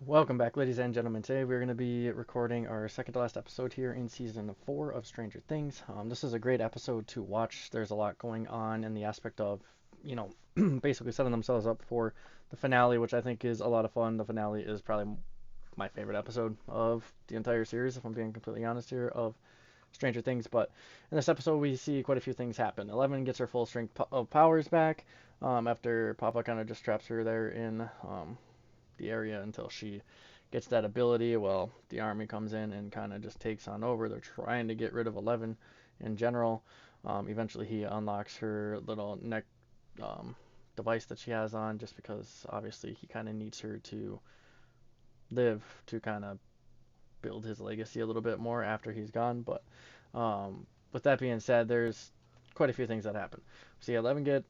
Welcome back, ladies and gentlemen. Today we're going to be recording our second to last episode here in season 4 of Stranger Things. This is a great episode to watch. There's a lot going on in the aspect of, you know, basically setting themselves up for the finale, which I think is a lot of fun. The finale is probably my favorite episode of the entire series, if I'm being completely honest here, of Stranger Things. But in this episode, we see quite a few things happen. 11 gets her full strength of powers back after Papa kind of just traps her there in the area until she gets that ability. Well, the army comes in and kind of just takes on over. They're trying to get rid of 11 in general. Eventually, he unlocks her little neck um, device that she has on just because obviously he kind of needs her to live to kind of build his legacy a little bit more after he's gone. But with that being said, there's quite a few things that happen. See 11 get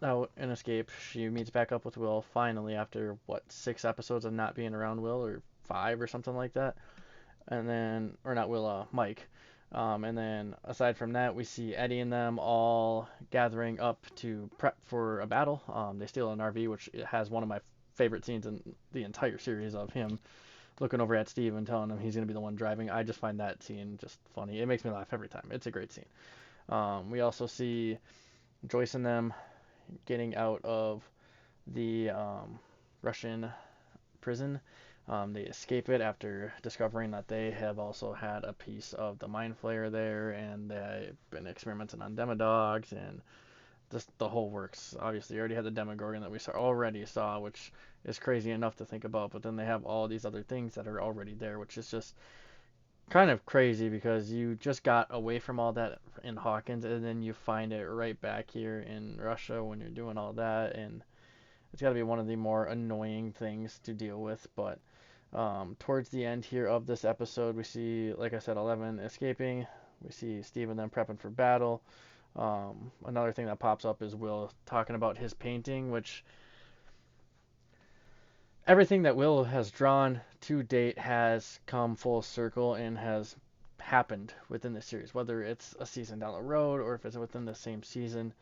out and escape. She meets back up with Will finally after what 6 episodes of not being around Will, or 5 or something like that. And then, or not Will, Mike. And then aside from that, we see Eddie and them all gathering up to prep for a battle. They steal an RV, which has one of my favorite scenes in the entire series of him looking over at Steve and telling him he's going to be the one driving. I just find that scene just funny. It makes me laugh every time. It's a great scene. We also see Joyce and them getting out of the Russian prison. They escape it after discovering that they have also had a piece of the mind flayer there, and they've been experimenting on demodogs and just the whole works. Obviously, you already had the Demogorgon that we already saw, which is crazy enough to think about. But then they have all these other things that are already there, which is just kind of crazy because you just got away from all that in Hawkins, and then you find it right back here in Russia when you're doing all that, and it's got to be one of the more annoying things to deal with. But towards the end here of this episode, we see, like I said, 11 escaping. We see Steve and them prepping for battle. Another thing that pops up is Will talking about his painting, which everything that Will has drawn to date has come full circle and has happened within the series, whether it's a season down the road or if it's within the same season,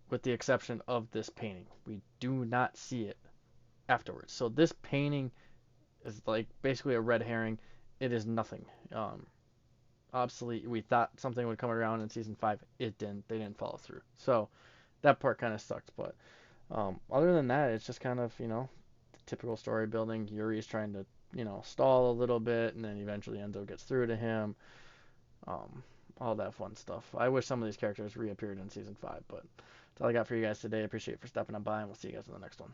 with the exception of this painting. We do not see it afterwards. So this painting is like basically a red herring. It is nothing. Obsolete. We thought something would come around in season 5. It didn't. They didn't follow through. So that part kind of sucked. But other than that, it's just kind of typical story building. Yuri's trying to stall a little bit, and then eventually Enzo gets through to him. Um, all that fun stuff. I wish some of these characters reappeared in season 5, but that's all I got for you guys today. Appreciate you for stepping on by, and we'll see you guys in the next one.